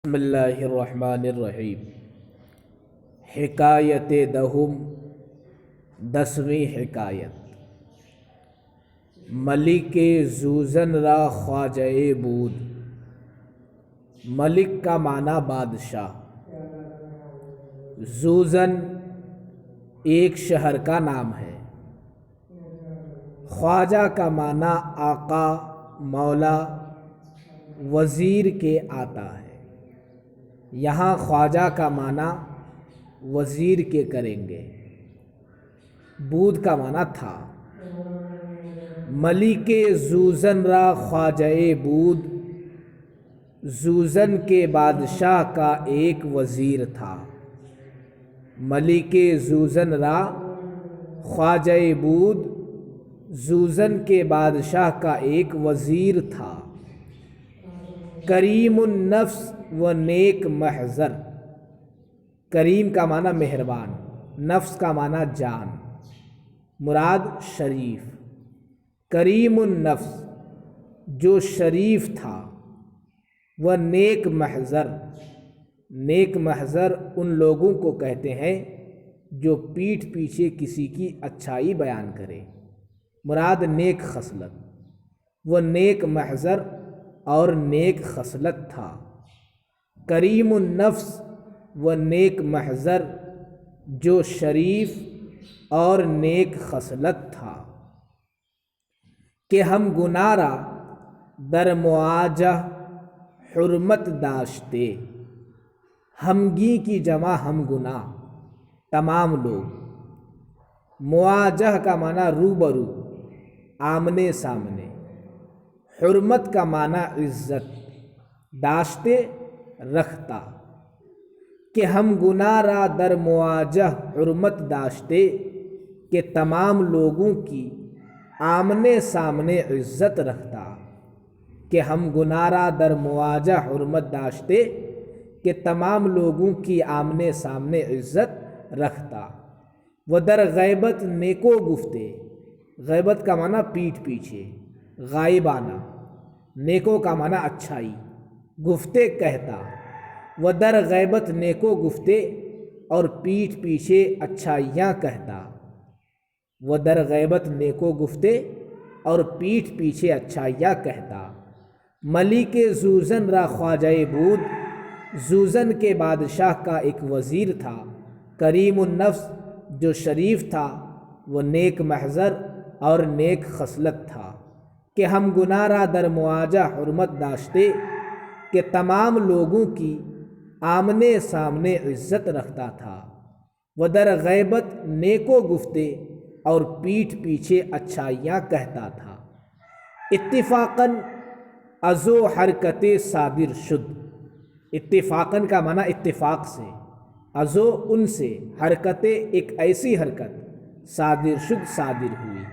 بسم اللہ الرحمن الرحیم۔ حکایت دہم، 10ویں حکایت۔ ملک زوزن را خواجہ بود۔ ملک کا معنی بادشاہ، زوزن ایک شہر کا نام ہے، خواجہ کا معنی آقا، مولا، وزیر کے آتا ہے۔ یہاں خواجہ کا معنی وزیر کے کریں گے۔ بود کا معنی تھا۔ ملک زوزن را خواجہ بود، زوزن کے بادشاہ کا ایک وزیر تھا۔ ملک زوزن را خواجہ بود، زوزن کے بادشاہ کا ایک وزیر تھا۔ کریم النفس و نیک محضر۔ کریم کا معنی مہربان، نفس کا معنی جان، مراد شریف۔ کریم النفس جو شریف تھا، وہ نیک محضر۔ نیک محضر ان لوگوں کو کہتے ہیں جو پیٹھ پیچھے کسی کی اچھائی بیان کرے، مراد نیک خصلت۔ وہ نیک محضر اور نیک خصلت تھا۔ کریم النفس و نیک محضر جو شریف اور نیک خصلت تھا۔ کہ ہم گناہ را در مواجہ حرمت داشتے۔ ہمگی کی جمع ہم گناہ، تمام لوگ۔ مواجہ کا معنی روبرو، آمنے سامنے۔ حرمت کا معنی عزت، داشتے رکھتا۔ کہ ہم گناہ را در مواجہ حرمت داشتے، کہ تمام لوگوں کی آمنے سامنے عزت رکھتا۔ کہ ہم گناہ را در مواجہ حرمت داشتے، کہ تمام لوگوں کی آمنے سامنے عزت رکھتا۔ وہ در غیبت نیکو گفتے۔ غیبت کا معنی پیٹھ پیچھے، غائبانہ۔ نیکو کا معنی اچھائی، گفتے کہتا۔ وہ در غیبت نیکو گفتے، اور پیٹھ پیچھے اچھائیاں کہتا۔ وہ در غیبت نیکو گفتے اور پیٹھ پیچھے اچھائیاں کہتا۔ ملک زوزن را خواجہ بود، زوزن کے بادشاہ کا ایک وزیر تھا۔ کریم النفس جو شریف تھا، وہ نیک محضر اور نیک خصلت تھا۔ کہ ہم گناہ را در مواجہ حرمت داشتے، کہ تمام لوگوں کی آمنے سامنے عزت رکھتا تھا۔ وہ در غیبت نیکو گفتے اور پیٹھ پیچھے اچھائیاں کہتا تھا۔ اتفاقاً ازو حرکت صادر شد۔ اتفاقاً کا معنی اتفاق سے، ازو ان سے، حرکت ایک ایسی حرکت، صادر شد صادر ہوئی۔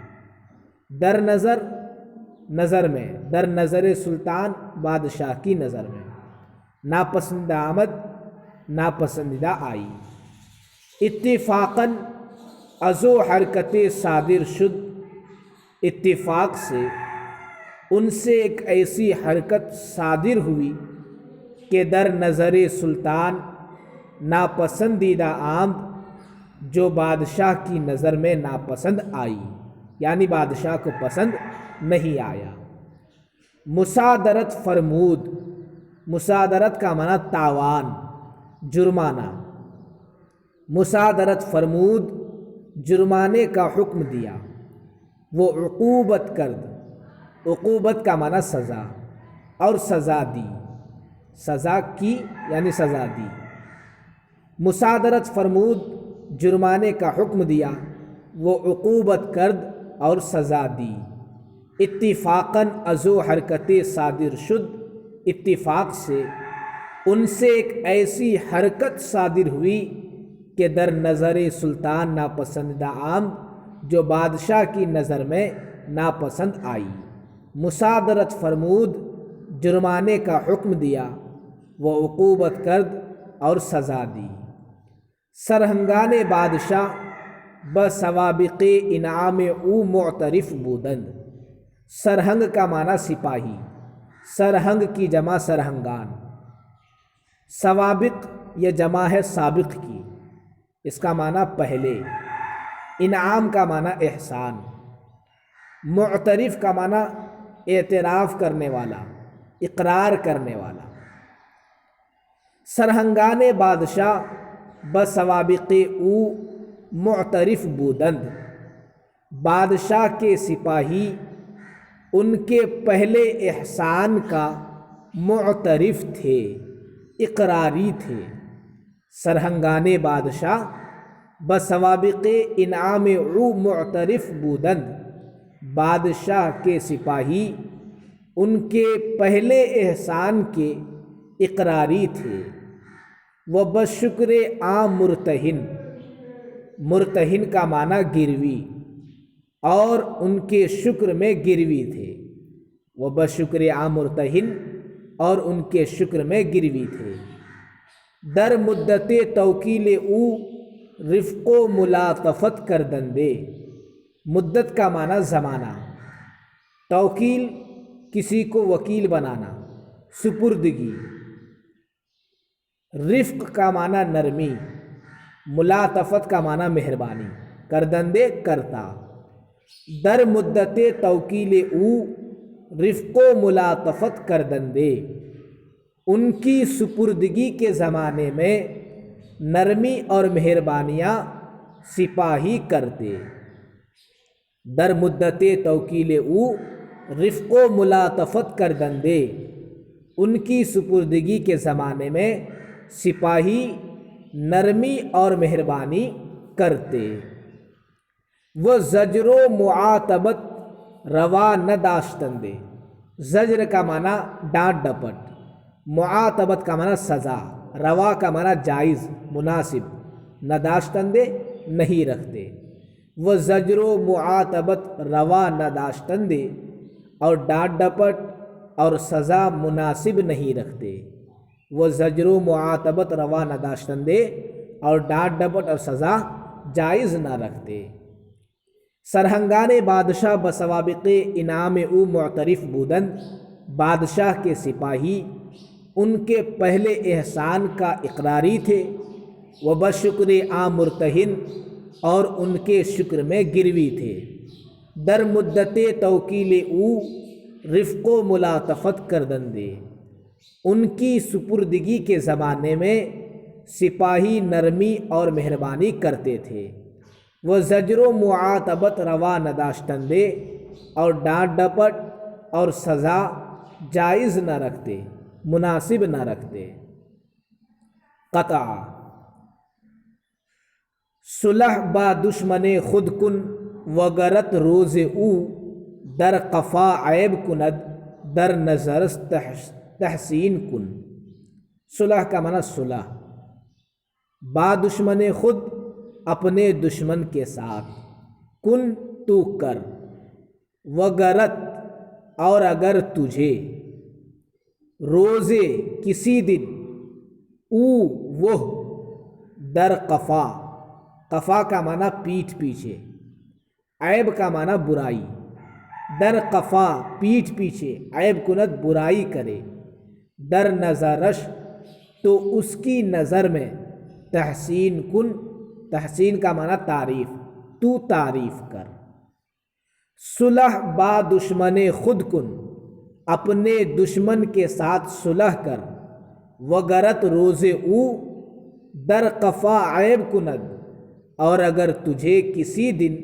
در نظر، نظر میں، در نظر سلطان بادشاہ کی نظر میں، ناپسند آمد ناپسندیدہ آئی۔ اتفاقاً ازو حرکت صادر شد، اتفاق سے ان سے ایک ایسی حرکت صادر ہوئی کہ در نظر سلطان ناپسندیدہ آمد، جو بادشاہ کی نظر میں ناپسند آئی، یعنی بادشاہ کو پسند نہیں آیا۔ مصادرت فرمود۔ مصادرت کا معنی تاوان، جرمانہ۔ مصادرت فرمود، جرمانے کا حکم دیا۔ وہ عقوبت کرد، عقوبت کا معنی سزا، اور سزا دی، سزا کی یعنی سزا دی۔ مصادرت فرمود، جرمانے کا حکم دیا، وہ عقوبت کرد اور سزا دی۔ اتفاقاً ازو حرکت صادر شد، اتفاق سے ان سے ایک ایسی حرکت صادر ہوئی کہ در نظر سلطان ناپسندیدہ آمد، جو بادشاہ کی نظر میں ناپسند آئی۔ مصادرت فرمود، جرمانے کا حکم دیا، وہ عقوبت کرد اور سزا دی۔ سرہنگان بادشاہ بسوابق انعام او معترف بودند۔ سرہنگ کا معنی سپاہی، سرہنگ کی جمع سرہنگان۔ سوابق یہ جمع ہے سابق کی، اس کا معنی پہلے، انعام کا معنی احسان، معترف کا معنی اعتراف کرنے والا، اقرار کرنے والا۔ سرہنگان بادشاہ بسوابق او معترف بودند، بادشاہ کے سپاہی ان کے پہلے احسان کا معترف تھے، اقراری تھے۔ سرہنگان بادشاہ بسوابق انعام او معترف بودند، بادشاہ کے سپاہی ان کے پہلے احسان کے اقراری تھے۔ وہ بشکر عام مرتہن، مرتہن کا معنی گروی، اور ان کے شکر میں گروی تھے۔ وہ بشکر عام مرتہن، اور ان کے شکر میں گروی تھے۔ در مدت توکیل او رفق و ملاطفت کردندے، مدت کا معنی زمانہ، توکیل کسی کو وکیل بنانا، سپردگی، رفق کا معنی نرمی، ملاطفت کا معنی مہربانی، کردندے کرتا۔ در مدت توکیل او رفق و ملاطفت کردندے، ان کی سپردگی کے زمانے میں نرمی اور مہربانیاں سپاہی کرتے۔ در مدت توکیل او رفق و ملاطفت کردندے، ان کی سپردگی کے زمانے میں سپاہی نرمی اور مہربانی کرتے۔ وہ زجر و معاتبت روا نہ داشتندے، زجر کا معنی ڈانٹ ڈپٹ، معاتبت کا معنی سزا، روا کا معنی جائز مناسب، نہ داشتندے نہیں رکھتے۔ وہ زجر و معاتبت روا نہ داشتندے، اور ڈانٹ ڈپٹ اور سزا مناسب نہیں رکھتے۔ وہ زجر و معاتبت روا نہ داشتندے، اور ڈانٹ ڈپٹ اور سزا جائز نہ رکھتے۔ سرہنگان بادشاہ بسوابق انعام او معترف بودند، بادشاہ کے سپاہی ان کے پہلے احسان کا اقراری تھے۔ وہ بشکر عام مرتہن، اور ان کے شکر میں گروی تھے۔ در مدت توکیل او رفق و ملاطفت کردندے، ان کی سپردگی کے زمانے میں سپاہی نرمی اور مہربانی کرتے تھے۔ وہ زجر و معاتبت روا نہ داشتندے، اور ڈانٹ ڈپٹ اور سزا جائز نہ رکھتے، مناسب نہ رکھتے۔ قطع صلح با دشمن خود کن، وگرت روز او در قفا عیب کند، در نظر تحسین کن۔ صلح کا معنی صلح، با دشمن خود اپنے دشمن کے ساتھ، کن تو کر، وگرت اور اگر تجھے، روزے کسی دن، او وہ، در قفا، قفا کا معنی پیٹھ پیچھے، عیب کا معنی برائی، در قفا پیٹھ پیچھے، عیب کند برائی کرے، در نظرش تو اس کی نظر میں، تحسین کن، تحسین کا معنی تعریف، تو تعریف کر۔ صلح با دشمن خود کن، اپنے دشمن کے ساتھ صلح کر، وگرت روز او در قفا عیب کند، اور اگر تجھے کسی دن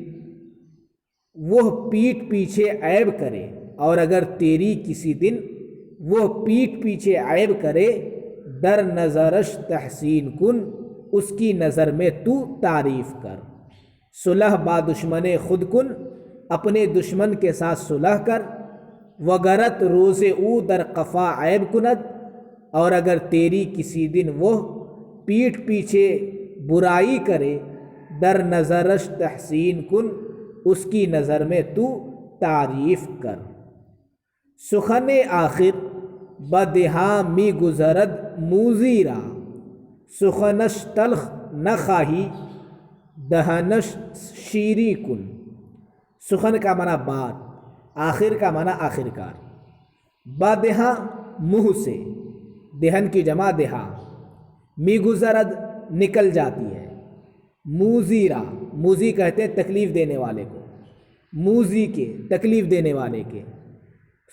وہ پیٹھ پیچھے عیب کرے، اور اگر تیری کسی دن وہ پیٹھ پیچھے عیب کرے، در نظرش تحسین کن، اس کی نظر میں تو تعریف کر۔ صلح با دشمن خود کن، اپنے دشمن کے ساتھ صلح کر، وگرت روز او در قفا عیب کند، اور اگر تیری کسی دن وہ پیٹھ پیچھے برائی کرے، در نظرش تحسین کن، اس کی نظر میں تو تعریف کر۔ سخن آخر بدہاں می گزرد موذی را، سخنش تلخ نہ خواہی، دہنش شیریں کن۔ سخن کا معنی بات، آخر کا معنی آخرکار۔ بدہاں منہ سے، دہن کی جمع دہا، می گزرد نکل جاتی ہے، موزیرا موزی کہتے ہیں تکلیف دینے والے کو، موزی کے تکلیف دینے والے کے،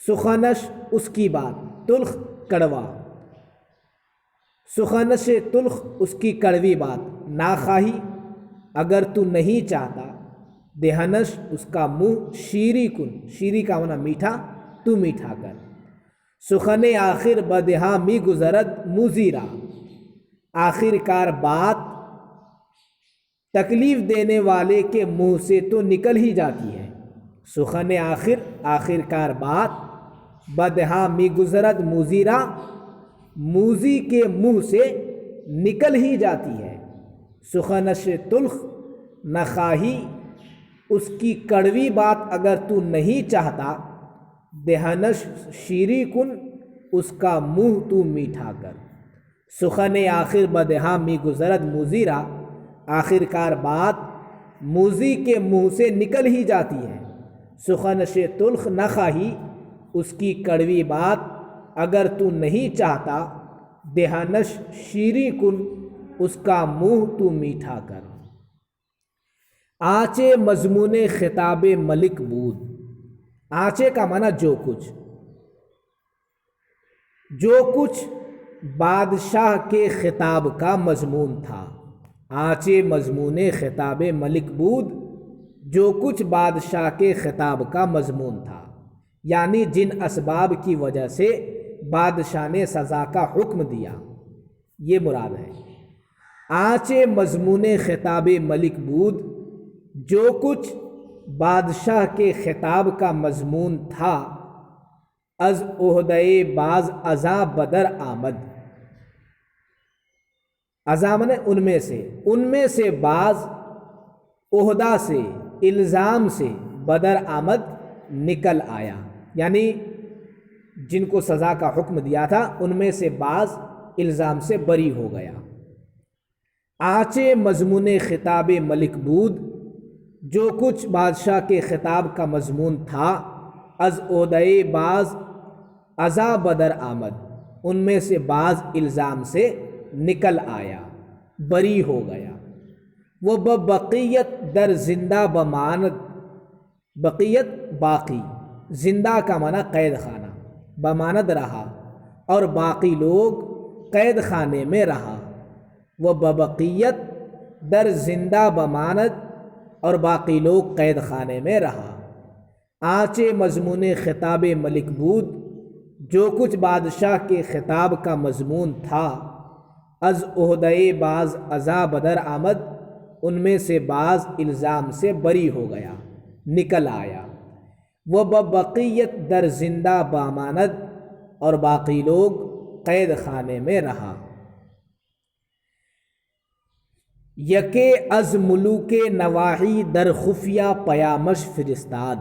سخنش اس کی بات، تلخ کڑوا، سخنش تلخ اس کی کڑوی بات، ناخواہی اگر تو نہیں چاہتا، دہنش اس کا منہ، شیری کن شیری کا معنی میٹھا، تو میٹھا کر، سخن آخر بدہا می گزرد موزیرا، آخر کار بات تکلیف دینے والے کے منہ سے تو نکل ہی جاتی ہے، سخن آخر آخر کار بات، بدہا می گزرد موزیرا موزی کے منہ سے نکل ہی جاتی ہے، سخنش تلخ نخواہی اس کی کڑوی بات اگر تو نہیں چاہتا، دہنش شیری کن اس کا منہ تو میٹھا کر، سخن آخر بدہا می گزرد موزیرا آخر کار بات موزی کے منہ سے نکل ہی جاتی ہے، سخنش تلخ نخواہی اس کی کڑوی بات اگر تو نہیں چاہتا، دہنش شیری کن اس کا منہ تو میٹھا کر۔ آنچے مضمون خطاب ملک بود، آنچے کا معنی جو کچھ، جو کچھ بادشاہ کے خطاب کا مضمون تھا، آنچے مضمون خطاب ملک بود، جو کچھ بادشاہ کے خطاب کا مضمون تھا، یعنی جن اسباب کی وجہ سے بادشاہ نے سزا کا حکم دیا، یہ مراد ہے۔ آنچے مضمون خطاب ملک بود، جو کچھ بادشاہ کے خطاب کا مضمون تھا، از عہدۂ باز ازاں بدر آمد، ازاں منے ان میں سے بعض عہدہ سے، الزام سے، بدر آمد نکل آیا، یعنی جن کو سزا کا حکم دیا تھا ان میں سے بعض الزام سے بری ہو گیا۔ آنچے مضمون خطاب ملک بود، جو کچھ بادشاہ کے خطاب کا مضمون تھا، از عہدۂ باز ازاں بدر آمد، ان میں سے بعض الزام سے نکل آیا، بری ہو گیا۔ وہ بقیت در زندہ بماند، بقیت باقی، زندہ کا معنی قید خانہ، بماند رہا، اور باقی لوگ قید خانے میں رہا، وہ ببقیت در زندہ بماند، اور باقی لوگ قید خانے میں رہا۔ آنچے مضمون خطاب ملک بود، جو کچھ بادشاہ کے خطاب کا مضمون تھا، از عہدۂ باز ازاں بدر آمد، ان میں سے بعض الزام سے بری ہو گیا، نکل آیا۔ وہ ببقیت در زندہ باماند، اور باقی لوگ قید خانے میں رہا۔ یکے از ملوک نواحی در خفیہ پیامش فرستاد،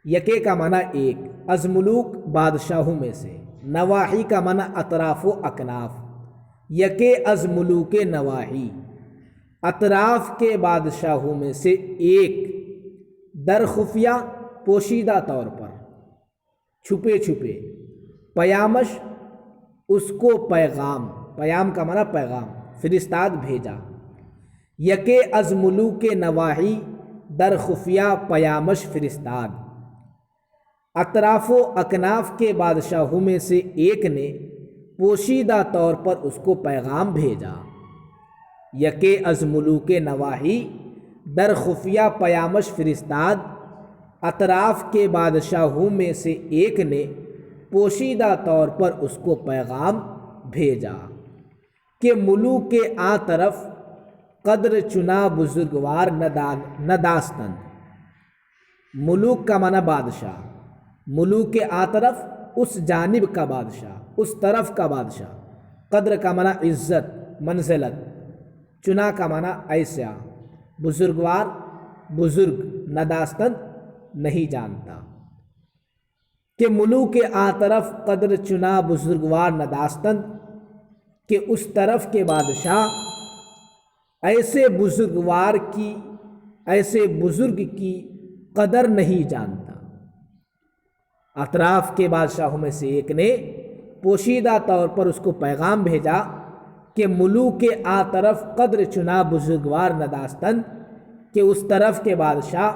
یکے کا معنی ایک، از ملوک بادشاہوں میں سے، نواحی کا معنی اطراف و اکناف، یکے از ملوک نواحی اطراف کے بادشاہوں میں سے ایک، در خفیہ پوشیدہ طور پر، چھپے چھپے، پیامش اس کو پیغام، پیام کا معنی پیغام، فرستاد بھیجا، یکے از ملوک نواحی در خفیہ پیامش فرستاد، اطراف و اکناف کے بادشاہوں میں سے ایک نے پوشیدہ طور پر اس کو پیغام بھیجا، یکے از ملوک نواحی در خفیہ پیامش فرستاد، اطراف کے بادشاہوں میں سے ایک نے پوشیدہ طور پر اس کو پیغام بھیجا، کہ ملوک آ طرف قدر چنا بزرگوار نداستند، ملوک کا معنی بادشاہ، ملوک آ طرف اس جانب کا بادشاہ، اس طرف کا بادشاہ، قدر کا معنی عزت، منزلت، چنا کا معنی ایسا، بزرگوار بزرگ، نداستند نہیں جانتا، کہ ملوک آ طرف قدر چنا بزرگوار نداستند، کہ اس طرف کے بادشاہ ایسے بزرگوار کی، ایسے بزرگ کی قدر نہیں جانتا۔ اطراف کے بادشاہوں میں سے ایک نے پوشیدہ طور پر اس کو پیغام بھیجا کہ ملوک آ طرف قدر چنا بزرگوار نداستند کہ اس طرف کے بادشاہ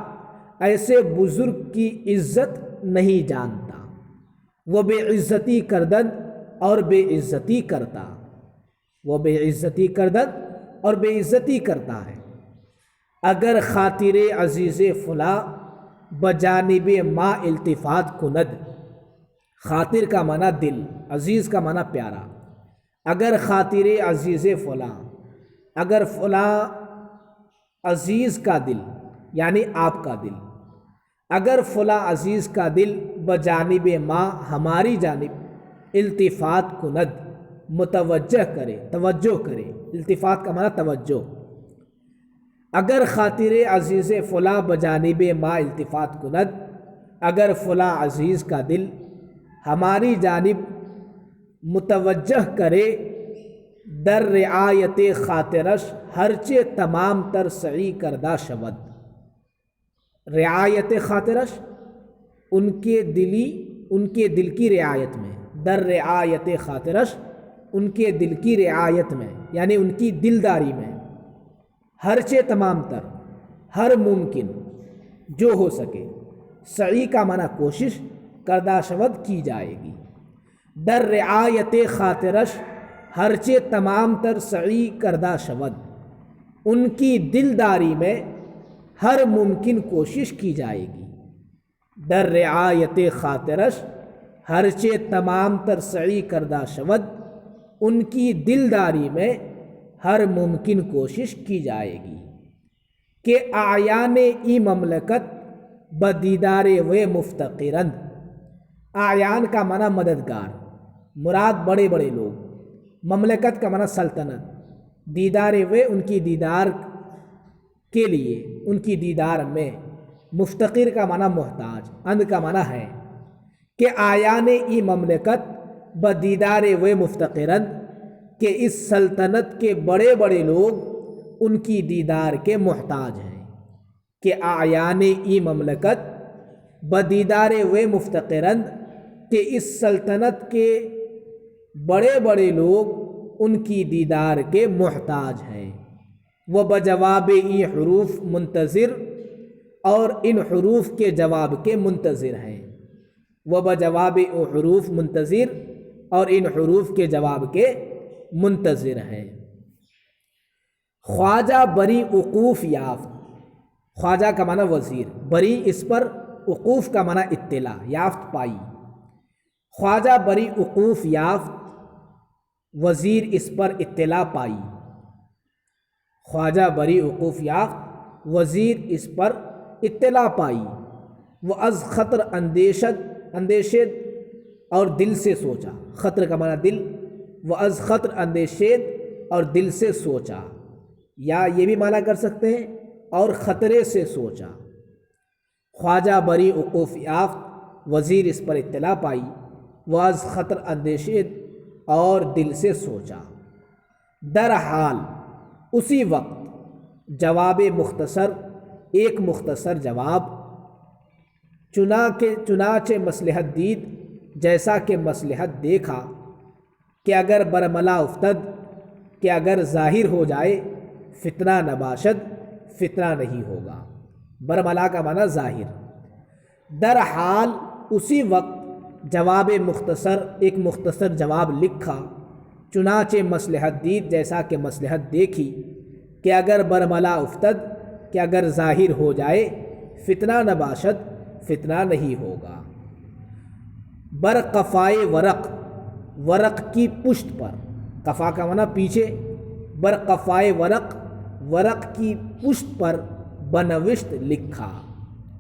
ایسے بزرگ کی عزت نہیں جانتا، وہ بے عزتی کردن اور بے عزتی کرتا، وہ بے عزتی کردن اور بے عزتی کرتا ہے۔ اگر خاطر عزیز فلاں بجانب ما التفات کند، خاطر کا معنی دل، عزیز کا معنی پیارا۔ اگر خاطر عزیز فلاں، اگر فلاں عزیز کا دل یعنی آپ کا دل، اگر فلاں عزیز کا دل بجانب ما ہماری جانب التفات کند متوجہ کرے، توجہ کرے، التفات کا معنی توجہ، اگر خاطر عزیز فلاں بجانب ما التفات کند، اگر فلاں عزیز کا دل ہماری جانب متوجہ کرے، در رعایت خاطرش ہرچے تمام تر سعی کردہ شود، رعایت خاطرش ان کے دل کی رعایت میں، در رعایت خاطرش ان کے دل کی رعایت میں یعنی ان کی دلداری میں، ہرچے تمام تر، ہر ممکن جو ہو سکے، سعی کا معنی کوشش، کردہ شود کی جائے گی، در رعایت خاطرش ہرچے تمام تر سعی کردہ شود، ان کی دلداری میں ہر ممکن کوشش کی جائے گی، در رعایت خاطرش ہرچے تمام تر سعی کردہ شود، ان کی دلداری میں ہر ممکن کوشش کی جائے گی، کہ اعیان ای مملکت بدیدار و مفتقرند، اعیان کا معنی مددگار، مراد بڑے بڑے لوگ، مملکت کا معنی سلطنت، دیدار و ان کی دیدار کے لیے، ان کی دیدار میں، مفتقر کا معنی محتاج، اند کا معنی ہے، کہ آیان ای مملکت بدیدار و مفتقرند، کہ اس سلطنت کے بڑے بڑے لوگ ان کی دیدار کے محتاج ہیں، کہ آیان ای مملکت بدیدار و مفتقرند، کہ اس سلطنت کے بڑے بڑے لوگ ان کی دیدار کے محتاج ہیں، وہ بجواب ای حروف منتظر، اور ان حروف کے جواب کے منتظر ہیں، وہ بجواب حروف منتظر، اور ان حروف کے جواب کے منتظر ہیں۔ خواجہ بری وقوف یافت، خواجہ کا معنی وزیر، بری اس پر، وقوف کا معنی اطلاع، یافت پائی، خواجہ بری وقوف یافت، وزیر اس پر اطلاع پائی، خواجہ بری وقوف یافت، وزیر اس پر اطلاع پائی، وہ از خطر اندیشید اور دل سے سوچا، خطر کا معنی دل، وہ از خطر اندیشید اور دل سے سوچا، یا یہ بھی معنی کر سکتے ہیں اور خطرے سے سوچا، خواجہ بری وقوف یافت، وزیر اس پر اطلاع پائی، وہ از خطر اندیشید اور دل سے سوچا، در حال اسی وقت، جواب مختصر، ایک مختصر جواب، چنانچہ مصلحت دید، جیسا کہ مصلحت دیکھا، کہ اگر برملا افتد، کہ اگر ظاہر ہو جائے، فتنہ نباشد، فتنہ نہیں ہوگا، برملا کا معنی ظاہر، در حال اسی وقت، جواب مختصر، ایک مختصر جواب لکھا، چنانچہ مصلحت دید، جیسا کہ مصلحت دیکھی، کہ اگر برملا افتد، کہ اگر ظاہر ہو جائے، فتنہ نباشد، فتنہ نہیں ہوگا، بر قفائے ورق، ورق کی پشت پر، قفا کا معنی پیچھے، بر قفائے ورق، ورق کی پشت پر، بنوشت لکھا،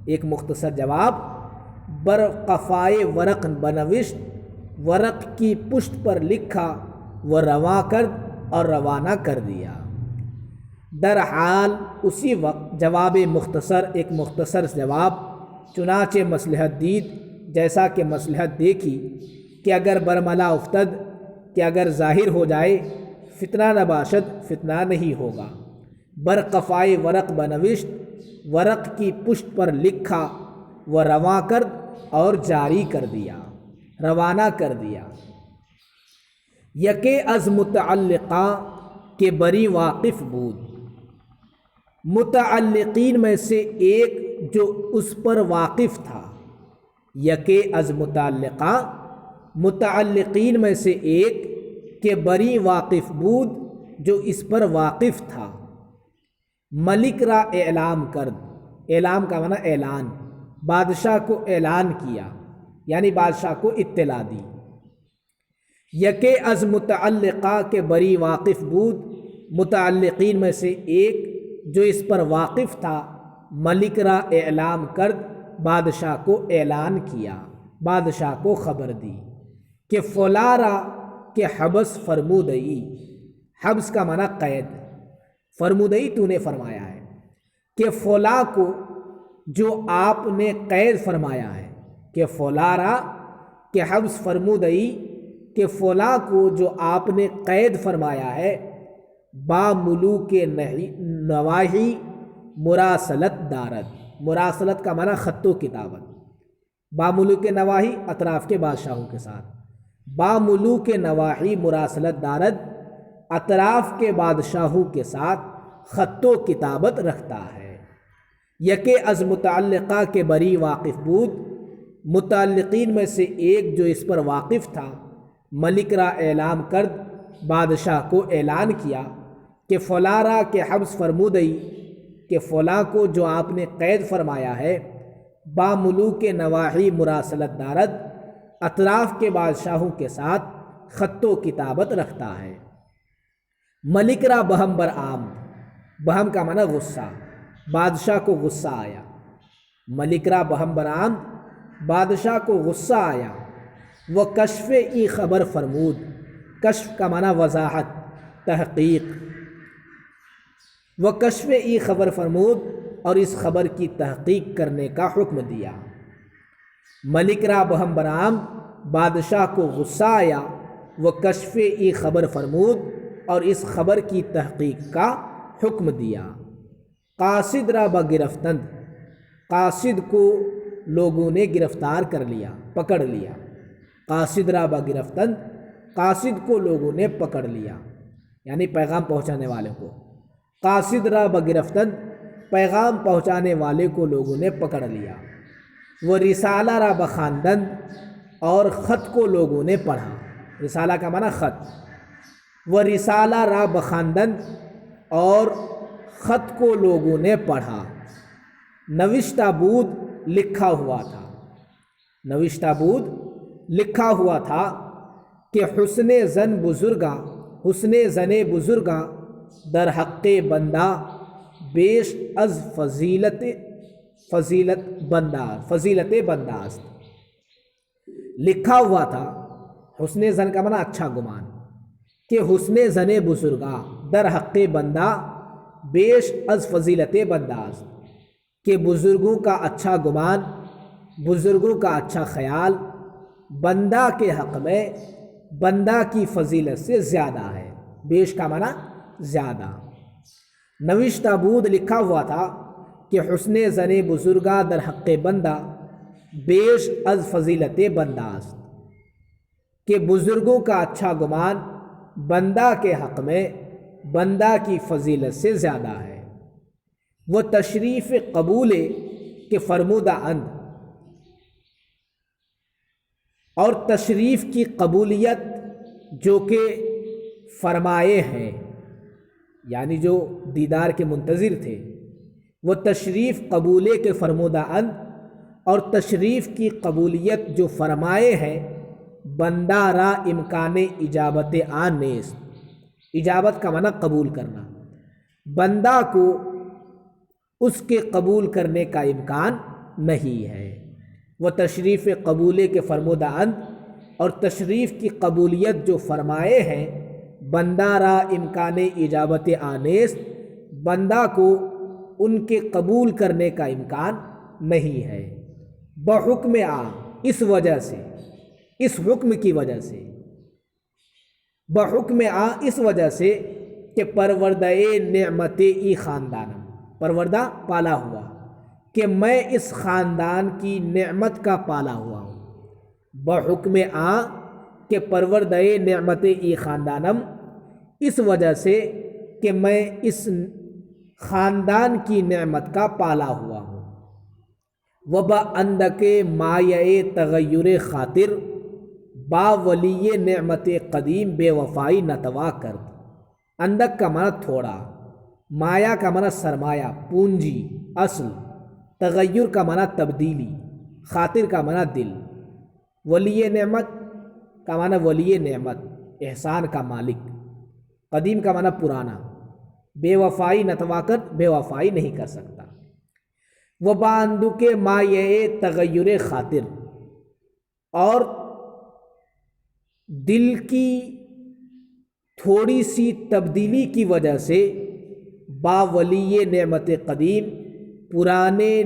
ایک مختصر جواب، بر قفائے ورق بنوشت، ورق کی پشت پر لکھا، وہ رواں کرد اور روانہ کر دیا، در حال اسی وقت، جواب مختصر، ایک مختصر جواب، چنانچہ مصلحت دید، جیسا کہ مصلحت دیکھی، کہ اگر برملا افتد، کہ اگر ظاہر ہو جائے، فتنہ نباشد، فتنہ نہیں ہوگا، بر قفائے ورق بنوشت، ورق کی پشت پر لکھا، وہ رواں کرد اور جاری کر دیا، روانہ کر دیا، یکے از متعلقہ کے بری واقف بود، متعلقین میں سے ایک جو اس پر واقف تھا، یکے از متعلقہ متعلقین میں سے ایک کے بری واقف بود جو اس پر واقف تھا، ملک را اعلام کرد، اعلام کا معنی اعلان، بادشاہ کو اعلان کیا یعنی بادشاہ کو اطلاع دی۔ یکے از متعلقہ کے بری واقف بود، متعلقین میں سے ایک جو اس پر واقف تھا، ملک را اعلام کرد، بادشاہ کو اعلان کیا، بادشاہ کو خبر دی کہ فلاں را کہ حبس فرمودئی، حبس کا معنی قید، فرمودئی تو نے فرمایا ہے، کہ فلاں کو جو آپ نے قید فرمایا ہے، کہ فلاں را کہ حبس فرمودئی کہ فلاں کو جو آپ نے قید فرمایا ہے، با ملوک نواحی مراسلت دارد، مراسلت کا معنی خط و کتابت، با ملوک نواحی اطراف کے بادشاہوں کے ساتھ، با ملوک نواحی مراسلت دارد اطراف کے بادشاہوں کے ساتھ خط و کتابت رکھتا ہے۔ یکے از متعلقہ کے بری واقف بود، متعلقین میں سے ایک جو اس پر واقف تھا، ملک را اعلام کرد، بادشاہ کو اعلان کیا کہ فلاں را کہ حبس فرمودئی کہ فلاں کو جو آپ نے قید فرمایا ہے، با ملوک نواحی مراسلت دارد اطراف کے بادشاہوں کے ساتھ خط و کتابت رکھتا ہے۔ ملک را بہم برآمد، بہم کا معنی غصہ، بادشاہ کو غصہ آیا، ملک را بہم برآمد، بادشاہ کو غصہ آیا، وہ کشف ای خبر فرمود، کشف کا معنی وضاحت، تحقیق، وہ کشف ای خبر فرمود اور اس خبر کی تحقیق کرنے کا حکم دیا۔ ملک را بہم برآمد، بادشاہ کو غصہ آیا، وہ کشف ای خبر فرمود اور اس خبر کی تحقیق کا حکم دیا۔ قاصد را بگرفتند، قاصد کو لوگوں نے گرفتار کر لیا، پکڑ لیا، قاصد را بگرفتند، قاصد کو لوگوں نے پکڑ لیا یعنی پیغام پہنچانے والے کو، قاصد را بگرفتند، پیغام پہنچانے والے کو لوگوں نے پکڑ لیا۔ وہ رسالہ را بخواندند، اور خط کو لوگوں نے پڑھا، رسالہ کا معنی خط، وہ رسالہ را بخواندند اور خط کو لوگوں نے پڑھا۔ نوشتہ بود لکھا ہوا تھا، نوشتہ بود لکھا ہوا تھا کہ حسن زن بزرگاں، حسن زن بزرگاں در حق بندہ بیش از فضیلت بنداست، لکھا ہوا تھا، حسن زن کا معنی اچھا گمان، کہ حسن زن بزرگاں در حق بندہ بیش از فضیلت بنداست، کہ بزرگوں کا اچھا گمان، بزرگوں کا اچھا خیال بندہ کے حق میں بندہ کی فضیلت سے زیادہ ہے، بیش کا معنی زیادہ۔ نوشتہ بود لکھا ہوا تھا کہ حسن زن بزرگاں در حق بندہ بیش از فضیلت بنداست، کہ بزرگوں کا اچھا گمان بندہ کے حق میں بندہ کی فضیلت سے زیادہ ہے۔ وہ تشریف قبول کے فرمودہ اند، اور تشریف کی قبولیت جو کہ فرمائے ہیں یعنی جو دیدار کے منتظر تھے، وہ تشریف قبولے کے فرمودہ اند اور تشریف کی قبولیت جو فرمائے ہیں، بندہ را امکان اجابت آن نیست، اجابت کا معنی قبول کرنا، بندہ کو اس کے قبول کرنے کا امکان نہیں ہے۔ وہ تشریف قبولے کے فرمودہ اند اور تشریف کی قبولیت جو فرمائے ہیں، بندہ را امکان اجابت آنیست، بندہ کو ان کے قبول کرنے کا امکان نہیں ہے۔ بحکم آ، اس وجہ سے، اس حکم کی وجہ سے، بحکم آ اس وجہ سے کہ پروردہ نعمت ای خاندانم، پروردہ پالا ہوا، کہ میں اس خاندان کی نعمت کا پالا ہوا ہوں۔ بحکم آ کہ پروردے نعمت ای خاندانم، اس وجہ سے کہ میں اس خاندان کی نعمت کا پالا ہوا ہوں۔ وبا اندک مایہ تغیر خاطر، با ولی نعمت قدیم بے وفائی نتوا کرد۔ اندک کا معنی تھوڑا، مایا کا معنی سرمایہ، پونجی، اصل، تغیر کا معنی تبدیلی، خاطر کا معنی دل، ولی نعمت کا معنی ولی نعمت، احسان کا مالک، قدیم کا معنی پرانا، بے وفائی نتوا کر بے وفائی نہیں کر سکتا۔ وباندو کے مایہ تغیر خاطر، اور دل کی تھوڑی سی تبدیلی کی وجہ سے با ولی نعمت قدیم، پرانے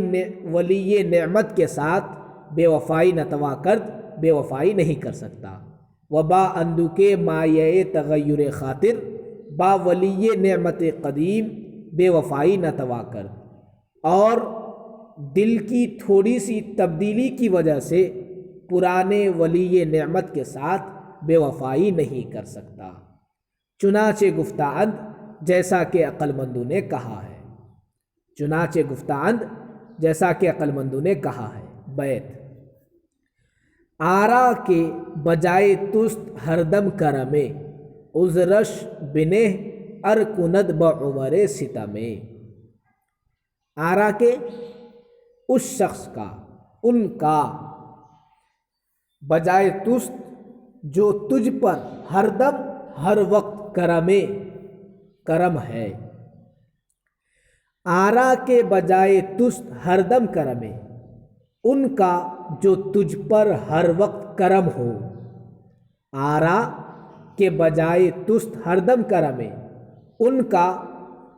ولی نعمت کے ساتھ بے وفائی نتوا کرد بے وفائی نہیں کر سکتا۔ وبا اندو کے مایہ تغیر خاطر، با ولی نعمت قدیم بے وفائی نتوا کرد، اور دل کی تھوڑی سی تبدیلی کی وجہ سے پرانے ولی نعمت کے ساتھ بے وفائی نہیں کر سکتا۔ چنانچہ گفتاند جیسا کہ عقل مندوں نے کہا ہے، چنانچہ گفتاند جیسا کہ عقل مندوں نے کہا ہے۔ بیت: آرا کے بجائے تست ہر دم کرمے، عذرش بنہ ار کند بعمر ستمے۔ آرا کے اس شخص کا، ان کا، بجائے تست جو تجھ پر، ہر دم ہر وقت، کرمے کرم ہے۔ آرا کے بجائے تست ہر دم کرمے، ان کا جو تجھ پر ہر وقت کرم ہو۔ آرا کے بجائے تست ہر دم کرمے، ان کا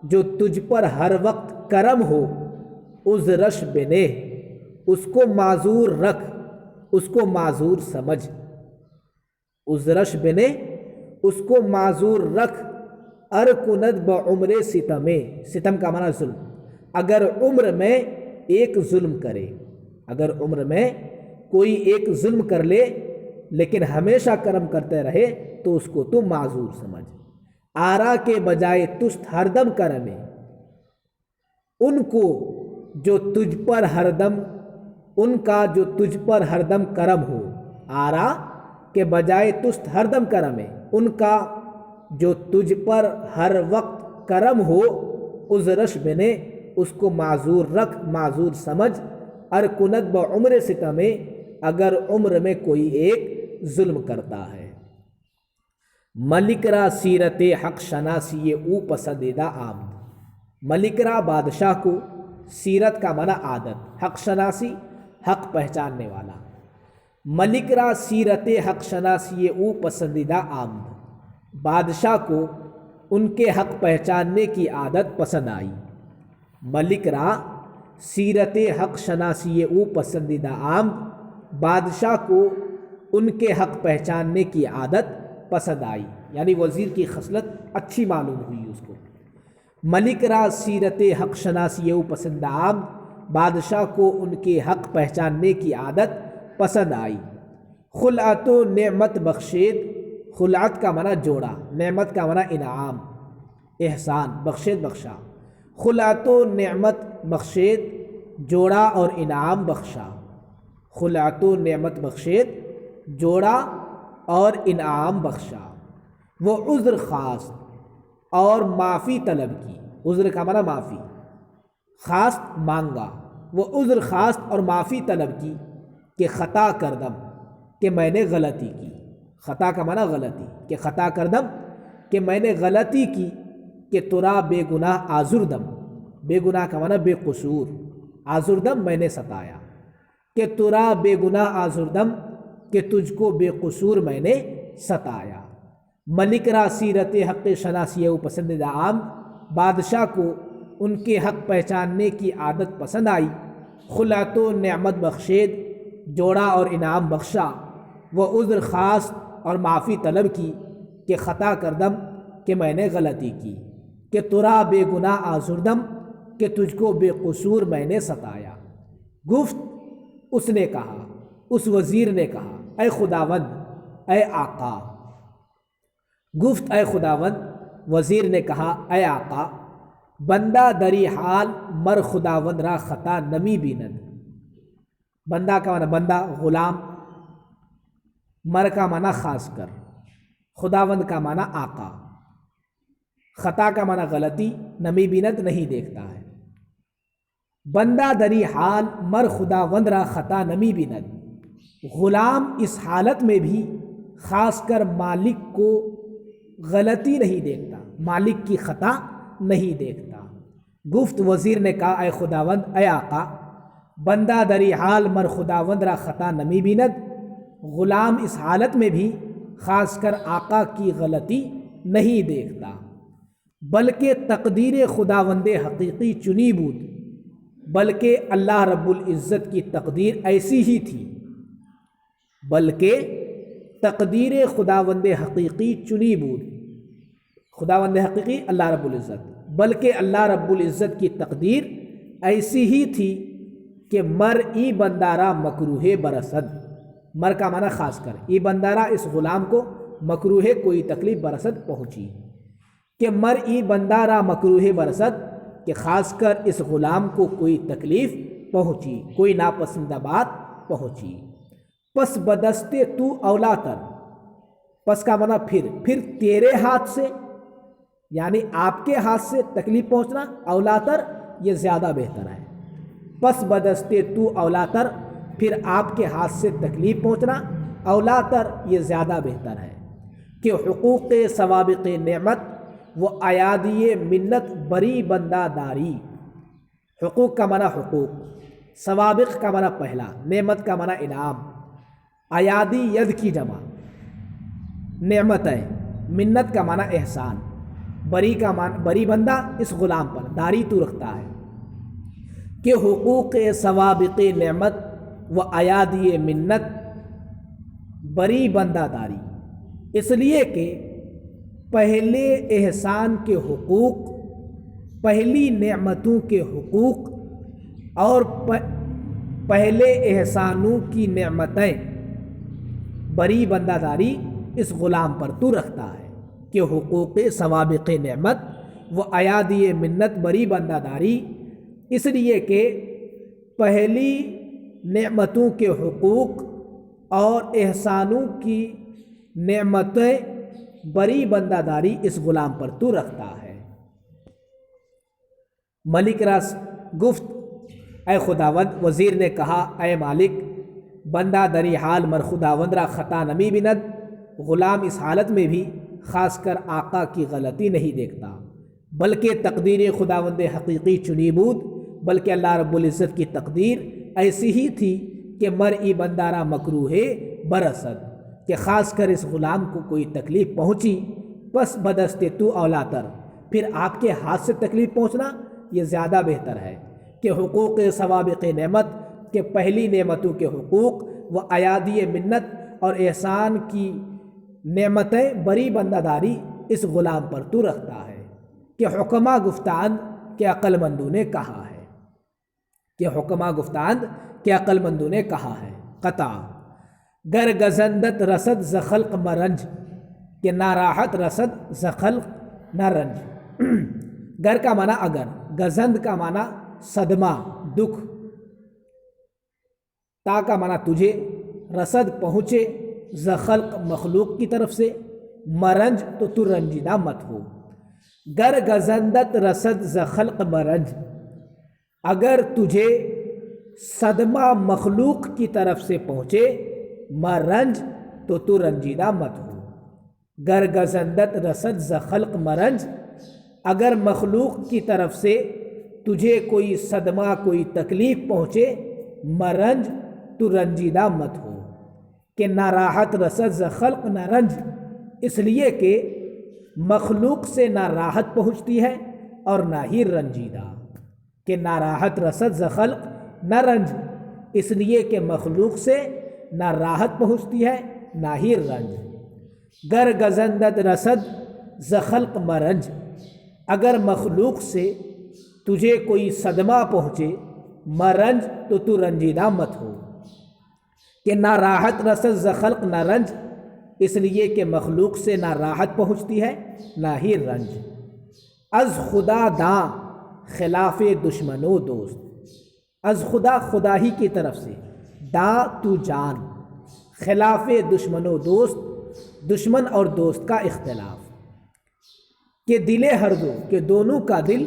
جو تجھ پر ہر وقت کرم ہو۔ عذرش بنہ، اس کو معذور رکھ، اس کو معذور سمجھ۔ عذرش بنہ، اس کو معذور رکھ۔ ار کند بعمر ستمے، ستم کا معنی ظلم، اگر عمر میں ایک ظلم کرے، اگر عمر میں کوئی ایک ظلم کر لے لیکن ہمیشہ کرم کرتے رہے تو اس کو تو معذور سمجھ۔ آرا کے بجائے تست ہر دم کرمے، ان کو جو تجھ پر ہر دم، ان کا جو تجھ پر ہر دم کرم ہو۔ آرا کے بجائے تست ہر دم کرمے، ان کا جو تجھ پر ہر وقت کرم ہو۔ عذرش بنے، اس کو معذور رکھ، معذور سمجھ۔ ار کند بعمر ستمے، اگر عمر میں کوئی ایک ظلم کرتا ہے۔ ملک را سیرت حق شناسی او پسندیدہ آمد۔ ملک را بادشاہ کو، سیرت کا معنی عادت، حق شناسی حق پہچاننے والا۔ ملک را سیرت حق شناسی او پسندیدہ آمد، بادشاہ کو ان کے حق پہچاننے کی عادت پسند آئی۔ ملک را سیرت حق شناسی او پسندیدہ آمد، بادشاہ کو ان کے حق پہچاننے کی عادت پسند آئی، یعنی وزیر کی خصلت اچھی معلوم ہوئی اس کو۔ ملک را سیرت حق شناسی او پسند آمد، بادشاہ کو ان کے حق پہچاننے کی عادت پسند آئی۔ خلعت و نعمت بخشید، خلعت کا معنی جوڑا، نعمت کا معنی انعام، احسان، بخشید بخشا۔ خلعت و نعمت بخشید، جوڑا اور انعام بخشا۔ خلعت و نعمت بخشید، جوڑا اور انعام بخشا۔ وہ عذر خواست اور معافی طلب کی، عذر کا معنی معافی، خواست مانگا۔ وہ عذر خواست اور معافی طلب کی کہ خطا کردم، کہ میں نے غلطی کی۔ خطا کا معنی غلطی، کہ خطا کردم، کہ میں نے غلطی کی۔ کہ ترا بے گناہ آزردم، بے گناہ کا معنی بے قصور، آزردم میں نے ستایا۔ کہ ترا بے گناہ آزردم، کہ تجھ کو بے قصور میں نے ستایا۔ ملک را سیرت حق شناسی او پسندیدہ عام، بادشاہ کو ان کے حق پہچاننے کی عادت پسند آئی۔ خلعت و نعمت بخشید، جوڑا اور انعام بخشا۔ وہ عذر خواست اور معافی طلب کی کہ خطا کردم، کہ میں نے غلطی کی۔ کہ ترا بے گناہ آزردم، کہ تجھ کو بے قصور میں نے ستایا۔ گفت اس نے کہا، اس وزیر نے کہا، اے خداوند، اے آقا، گفت اے خداوند، وزیر نے کہا اے آقا، بندہ دری حال مر خداوند را خطا نمی بیند۔ بندہ کا معنی بندہ، غلام، مر کا معنی خاص کر، خداوند کا معنی آقا، خطا کا معنی غلطی، نمی بیند نہیں دیکھتا ہے۔ بندہ دری حال مر خداوند را خطا نمی بیند، غلام اس حالت میں بھی خاص کر مالک کو غلطی نہیں دیکھتا، مالک کی خطا نہیں دیکھتا۔ گفت وزیر نے کہا اے خداوند، اے آقا، بندہ دری حال مر خداوند را خطا نمی بیند، غلام اس حالت میں بھی خاص کر آقا کی غلطی نہیں دیکھتا، بلکہ تقدیر خداوند حقیقی چنی بود، بلکہ اللہ رب العزت کی تقدیر ایسی ہی تھی، بلکہ تقدیر خداوند حقیقی چنی بود، خداوند حقیقی اللہ رب العزت، بلکہ اللہ رب العزت کی تقدیر ایسی ہی تھی کہ مر ای بندارا مکروہ برسد، مر کا معنی خاص کر، ای بندارا اس غلام کو مکروہ کوئی تکلیف برسد پہنچی، کہ مر ای بندارا مکروہ برسد، کہ خاص کر اس غلام کو کوئی تکلیف پہنچی، کوئی ناپسندہ بات پہنچی۔ پس بدستے تو اولا تر، پس کا معنی پھر تیرے ہاتھ سے، یعنی آپ کے ہاتھ سے تکلیف پہنچنا، اولا تر یہ زیادہ بہتر ہے۔ پس بدستے تو اولا تر، پھر آپ کے ہاتھ سے تکلیف پہنچنا، اولا تر یہ زیادہ بہتر ہے، کہ حقوق سوابق نعمت و ایادی منت بری بندہ داری۔ حقوق کا معنی حقوق، سوابق کا معنی پہلا، نعمت کا معنی انعام، ایادی ید کی جمع، نعمت ہے، منت کا معنی احسان، بری کا معنی بری بندہ اس غلام پر، داری تو رکھتا ہے، کہ حقوق سوابق نعمت و ایادی منت بری بندہ داری، اس لیے کہ پہلے احسان کے حقوق، پہلی نعمتوں کے حقوق اور پہلے احسانوں کی نعمتیں بری بندہ داری اس غلام پر تو رکھتا ہے، کہ حقوق سوابق نعمت و ایادی منت بری بندہ داری، اس لیے کہ پہلی نعمتوں کے حقوق اور احسانوں کی نعمتیں بری بندہ داری اس غلام پر تو رکھتا ہے۔ ملک رس گفت اے خداوند، وزیر نے کہا اے مالک، بندہ دری حال مر خداوند را خطا نمی بیند، غلام اس حالت میں بھی خاص کر آقا کی غلطی نہیں دیکھتا، بلکہ تقدیر خداوند حقیقی چنی بود، بلکہ اللہ رب العزت کی تقدیر ایسی ہی تھی کہ مر ای بندارا مکروہ برسد، کہ خاص کر اس غلام کو کوئی تکلیف پہنچی۔ پس بدستے تو اولا تر، پھر آپ کے ہاتھ سے تکلیف پہنچنا یہ زیادہ بہتر ہے، کہ حقوق سوابق نعمت کے پہلی نعمتوں کے حقوق و ایادی منت اور احسان کی نعمتیں بری بندہ داری اس غلام پر تو رکھتا ہے، کہ حکمہ گفتاند کہ عقل مندوں نے کہا ہے، کہ حکمہ گفتاند کہ عقل مندوں نے کہا ہے۔ قطع گر گزندت رسد زخلق مرنج، کہ ناراحت رسد زخلق نہ رنج، گر کا معنی اگر، گزند کا معنی صدمہ، دکھ، تا کا معنی تجھے، رسد پہنچے، زخلق مخلوق کی طرف سے، مرنج تو رنجیدہ مت ہو۔ گر گزندت رسد زخلق مرنج، اگر تجھے صدمہ مخلوق کی طرف سے پہنچے، مرنج تو رنجیدہ مت ہو۔ گر گزندت رسد زخلق مرنج، اگر مخلوق کی طرف سے تجھے کوئی صدمہ، کوئی تکلیف پہنچے، مرنج تو رنجیدہ مت ہو، کہ نہ راحت رسد زخلق نہ رنج، اس لیے کہ مخلوق سے نہ راحت پہنچتی ہے اور نہ ہی رنجیدہ، کہ نہ راحت رسد زخلق نہ رنج، اس لیے کہ مخلوق سے نہ راحت پہنچتی ہے نہ ہی رنج۔ گر گزندت رسد زخلق مرنج، اگر مخلوق سے تجھے کوئی صدمہ پہنچے، مرنج تو رنجیدہ مت ہو، کہ نہ راحت رسد زخلق نہ رنج، اس لیے کہ مخلوق سے نہ راحت پہنچتی ہے نہ ہی رنج۔ از خدا داں خلاف دشمن و دوست، از خدا خدا ہی کی طرف سے، داں تو جان، خلاف دشمن و دوست دشمن اور دوست کا اختلاف، کہ دل ہر دو کہ دونوں کا دل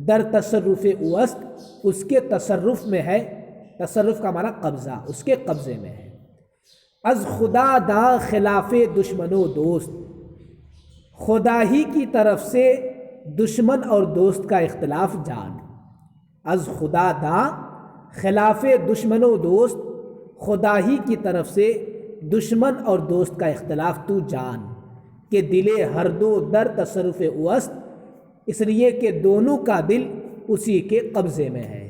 در تصرف اوست اس کے تصرف میں ہے، تصرف کا معنی قبضہ، اس کے قبضے میں ہے۔ از خدا داں خلاف دشمن و دوست، خدا ہی کی طرف سے دشمن اور دوست کا اختلاف جان۔ از خدا داں خلاف دشمن و دوست، خدا ہی کی طرف سے دشمن اور دوست کا اختلاف تو جان، کہ دل ہر دو در تصرف اوست، اس لیے کہ دونوں کا دل اسی کے قبضے میں ہے،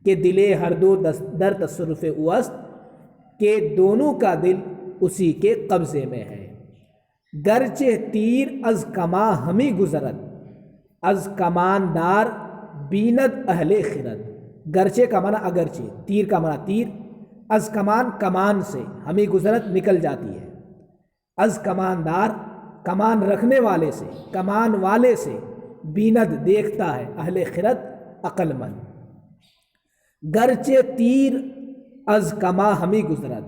کہ دل ہر دو در تصرف اوست، کہ دونوں کا دل اسی کے قبضے میں ہے۔ گرچہ تیر از کما ہمیں گزرت، از کماندار بیند اہل خرد، گرچہ کا معنی اگرچہ، تیر کا معنی تیر، از کمان کمان سے، ہمیں گزرت نکل جاتی ہے، از کماندار کمان رکھنے والے سے، کمان والے سے، بیند دیکھتا ہے، اہل خرد عقل مند۔ گرچہ تیر از کما ہمیں گزرت،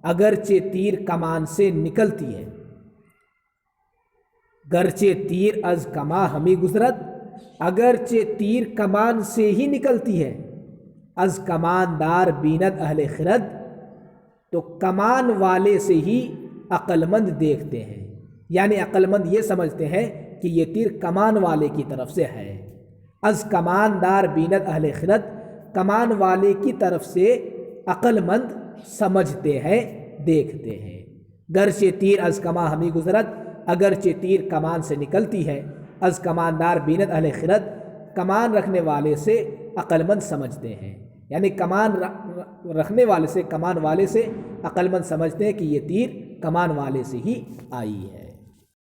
اگرچہ تیر کمان سے نکلتی ہے، گرچہ تیر از کما ہمیں گزرت، اگرچہ تیر کمان سے ہی نکلتی ہے، از کماندار بیند اہل خرد، تو کمان والے سے ہی عقل مند دیکھتے ہیں، یعنی عقل مند یہ سمجھتے ہیں کہ یہ تیر کمان والے کی طرف سے ہے۔ از کماندار بیند اہل خرد، کمان والے کی طرف سے عقل مند سمجھتے ہیں، دیکھتے ہیں۔ گرچہ تیر از کما ہمیں گزرت، اگرچہ تیر کمان سے نکلتی ہے، از کماندار بیند اہل خرد، کمان رکھنے والے سے عقل مند سمجھتے ہیں، یعنی کمان رکھنے والے سے، کمان والے سے عقل مند سمجھتے ہیں کہ یہ تیر کمان والے سے ہی آئی ہے۔